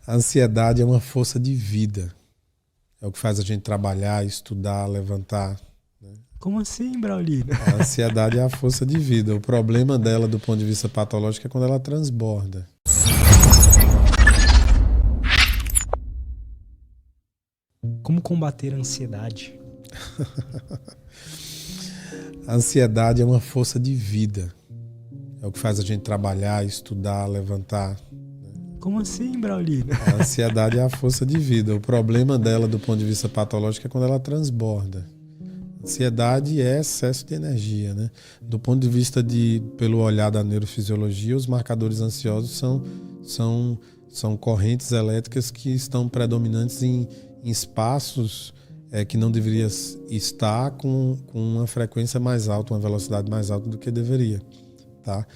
A ansiedade é uma força de vida. É o que faz a gente trabalhar, estudar, levantar. Como assim, Braulino? A ansiedade é a força de vida. O problema dela, do ponto de vista patológico, é quando ela transborda. Como combater a ansiedade? A ansiedade é uma força de vida. É o que faz a gente trabalhar, estudar, levantar. Como assim, Braulino? A ansiedade é a força de vida. O problema dela, do ponto de vista patológico, é quando ela transborda. Ansiedade é excesso de energia, né? Do ponto de vista pelo olhar da neurofisiologia, os marcadores ansiosos são correntes elétricas que estão predominantes em espaços que não deveria estar com uma frequência mais alta, uma velocidade mais alta do que deveria. Tá?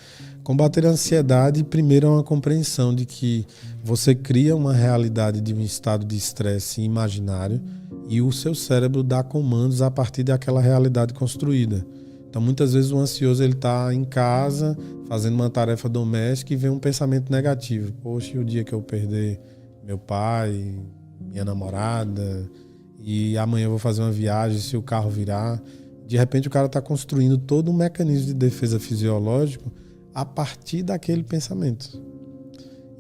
Combater a ansiedade, primeiro, é uma compreensão de que você cria uma realidade de um estado de estresse imaginário e o seu cérebro dá comandos a partir daquela realidade construída. Então, muitas vezes o ansioso está em casa fazendo uma tarefa doméstica e vem um pensamento negativo. Poxa, e o dia que eu perder meu pai, minha namorada, e amanhã eu vou fazer uma viagem, se o carro virar. De repente o cara está construindo todo um mecanismo de defesa fisiológico a partir daquele pensamento.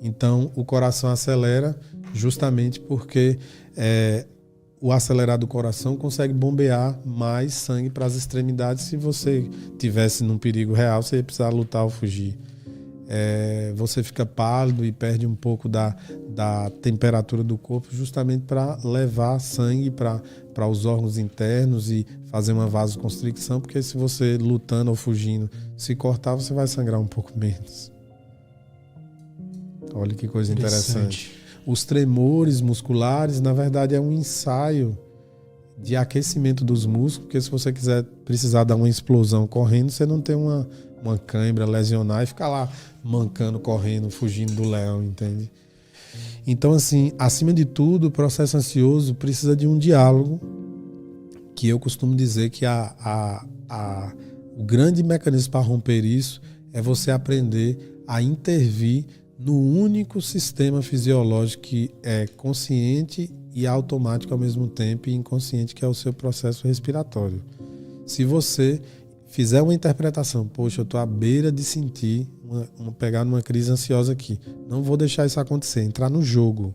Então o coração acelera justamente porque o acelerar do coração consegue bombear mais sangue para as extremidades. Se você tivesse num perigo real, você ia precisar lutar ou fugir. Você fica pálido e perde um pouco da temperatura do corpo justamente para levar sangue para os órgãos internos e fazer uma vasoconstricção, porque se você lutando ou fugindo se cortar, você vai sangrar um pouco menos. Olha que coisa interessante. Os tremores musculares, na verdade, é um ensaio de aquecimento dos músculos, porque se você precisar dar uma explosão correndo, você não tem uma cãibra, lesionar e ficar lá mancando, correndo, fugindo do leão, entende? Então, assim, acima de tudo, o processo ansioso precisa de um diálogo, que eu costumo dizer que o grande mecanismo para romper isso é você aprender a intervir no único sistema fisiológico que é consciente e automático ao mesmo tempo e inconsciente, que é o seu processo respiratório. Se você fizer uma interpretação, poxa, eu estou à beira de sentir, pegar numa crise ansiosa aqui, não vou deixar isso acontecer, entrar no jogo,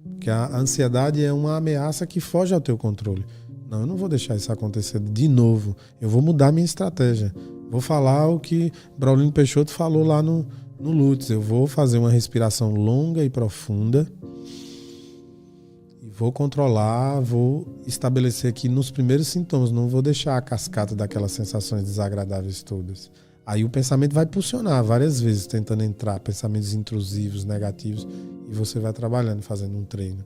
porque a ansiedade é uma ameaça que foge ao teu controle. Não, eu não vou deixar isso acontecer de novo, eu vou mudar minha estratégia, vou falar o que Braulino Peixoto falou lá no Lutz, eu vou fazer uma respiração longa e profunda, vou controlar, vou estabelecer aqui nos primeiros sintomas, não vou deixar a cascata daquelas sensações desagradáveis todas. Aí o pensamento vai pulsionar várias vezes, tentando entrar, pensamentos intrusivos, negativos, e você vai trabalhando, fazendo um treino.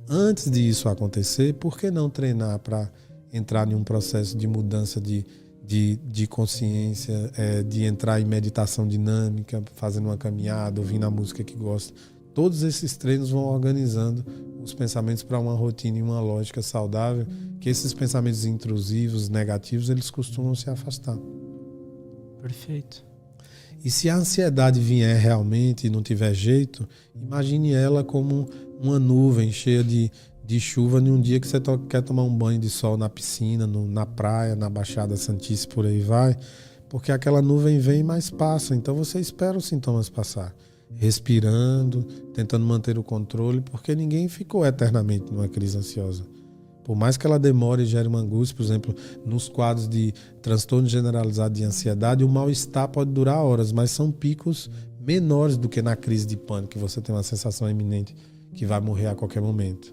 Antes de isso acontecer, por que não treinar para entrar em um processo de mudança de consciência, de entrar em meditação dinâmica, fazendo uma caminhada, ouvindo a música que gosta? Todos esses treinos vão organizando os pensamentos para uma rotina e uma lógica saudável, que esses pensamentos intrusivos, negativos, eles costumam se afastar. Perfeito. E se a ansiedade vier realmente e não tiver jeito, imagine ela como uma nuvem cheia de chuva em um dia que você quer tomar um banho de sol na piscina, na praia, na Baixada Santista, por aí vai, porque aquela nuvem vem, mas passa. Então você espera os sintomas passar, respirando, tentando manter o controle, porque ninguém ficou eternamente numa crise ansiosa. Por mais que ela demore e gere uma angústia, por exemplo, nos quadros de transtorno generalizado de ansiedade, o mal-estar pode durar horas, mas são picos menores do que na crise de pânico, que você tem uma sensação iminente que vai morrer a qualquer momento.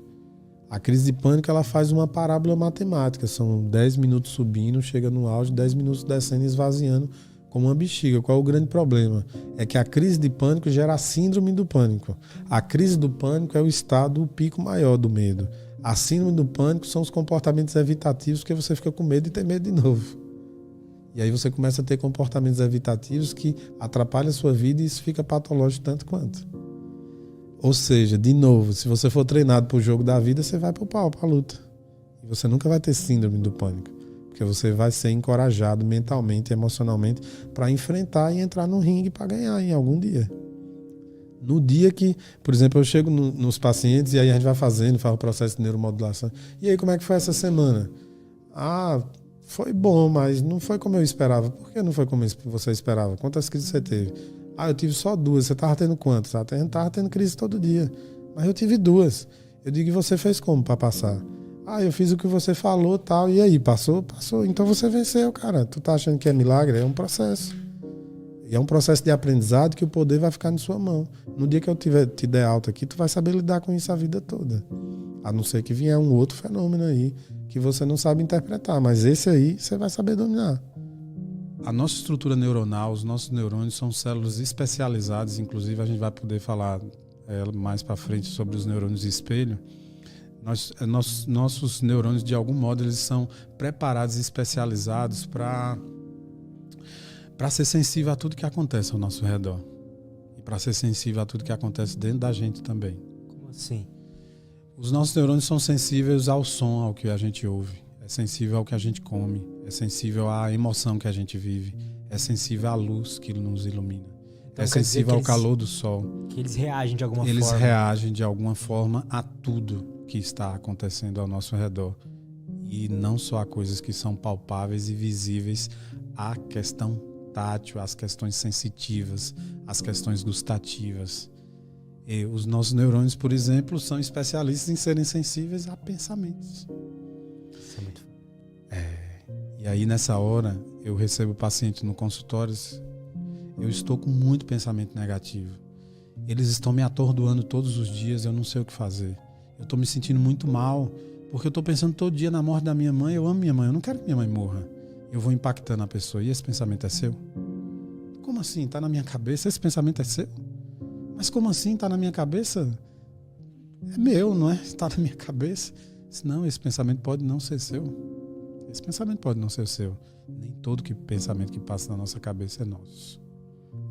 A crise de pânico, ela faz uma parábola matemática, são 10 minutos subindo, chega no auge, 10 minutos descendo e esvaziando como uma bexiga. Qual é o grande problema? É que a crise de pânico gera a síndrome do pânico. A crise do pânico é o estado, o pico maior do medo. A síndrome do pânico são os comportamentos evitativos, que você fica com medo e tem medo de novo. E aí você começa a ter comportamentos evitativos que atrapalham a sua vida e isso fica patológico tanto quanto. Ou seja, de novo, se você for treinado para o jogo da vida, você vai para o pau, para a luta. E você nunca vai ter síndrome do pânico. Porque você vai ser encorajado mentalmente e emocionalmente para enfrentar e entrar no ringue para ganhar em algum dia. No dia que, por exemplo, eu chego nos pacientes e aí a gente vai faz o processo de neuromodulação. E aí, como é que foi essa semana? Foi bom, mas não foi como eu esperava. Por que não foi como você esperava? Quantas crises você teve? Eu tive só 2. Você estava tendo quantas? Tava tendo crise todo dia. Mas eu tive 2. Eu digo, e você fez como para passar? Eu fiz o que você falou, tal. E aí, passou? Passou. Então você venceu, cara. Tu tá achando que é milagre? É um processo. E é um processo de aprendizado que o poder vai ficar na sua mão. No dia que eu te der alta aqui, tu vai saber lidar com isso a vida toda. A não ser que vier um outro fenômeno aí que você não sabe interpretar. Mas esse aí você vai saber dominar. A nossa estrutura neuronal, os nossos neurônios são células especializadas. Inclusive, a gente vai poder falar mais para frente sobre os neurônios espelho. Nossos neurônios, de algum modo, eles são preparados e especializados para ser sensível a tudo que acontece ao nosso redor. E para ser sensível a tudo que acontece dentro da gente também. Como assim? Os nossos neurônios são sensíveis ao som, ao que a gente ouve. É sensível ao que a gente come. É sensível à emoção que a gente vive. É sensível à luz que nos ilumina. Então, é sensível ao calor do sol. Que eles reagem de alguma forma. Eles reagem de alguma forma a tudo que está acontecendo ao nosso redor. E não só a coisas que são palpáveis e visíveis, a questão tátil, as questões sensitivas, as questões gustativas. E os nossos neurônios, por exemplo, são especialistas em serem sensíveis a pensamentos. Isso é muito... E aí, nessa hora, eu recebo o paciente no consultório, eu estou com muito pensamento negativo. Eles estão me atordoando todos os dias, eu não sei o que fazer. Eu estou me sentindo muito mal, porque eu estou pensando todo dia na morte da minha mãe. Eu amo minha mãe, eu não quero que minha mãe morra. Eu vou impactando a pessoa. E esse pensamento é seu? Como assim? Está na minha cabeça? Esse pensamento é seu? Mas como assim? Está na minha cabeça? É meu, não é? Está na minha cabeça. Não, esse pensamento pode não ser seu. Esse pensamento pode não ser seu. Nem todo pensamento que passa na nossa cabeça é nosso.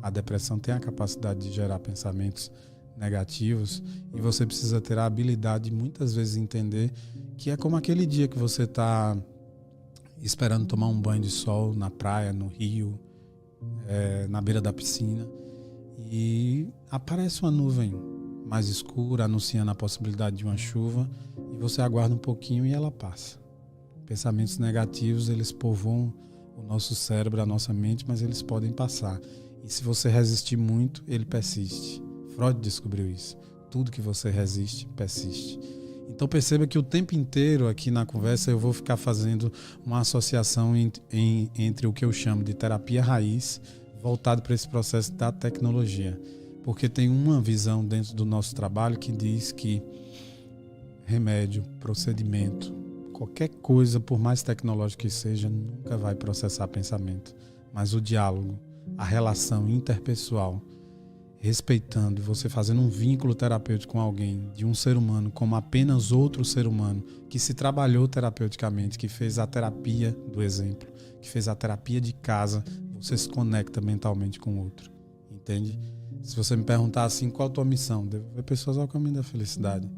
A depressão tem a capacidade de gerar pensamentos negativos e você precisa ter a habilidade de muitas vezes entender que é como aquele dia que você está esperando tomar um banho de sol na praia, no rio, na beira da piscina, e aparece uma nuvem mais escura anunciando a possibilidade de uma chuva e você aguarda um pouquinho e ela passa. Pensamentos negativos, eles povoam o nosso cérebro, a nossa mente, mas eles podem passar. E se você resistir muito, ele persiste. Freud descobriu isso. Tudo que você resiste, persiste. Então perceba que o tempo inteiro aqui na conversa eu vou ficar fazendo uma associação entre o que eu chamo de terapia raiz, voltado para esse processo da tecnologia. Porque tem uma visão dentro do nosso trabalho que diz que remédio, procedimento, qualquer coisa, por mais tecnológica que seja, nunca vai processar pensamento. Mas o diálogo, a relação interpessoal, respeitando, você fazendo um vínculo terapêutico com alguém, de um ser humano como apenas outro ser humano, que se trabalhou terapeuticamente, que fez a terapia do exemplo, que fez a terapia de casa, você se conecta mentalmente com o outro. Entende? Se você me perguntar assim, qual a tua missão? Devolver pessoas ao caminho da felicidade.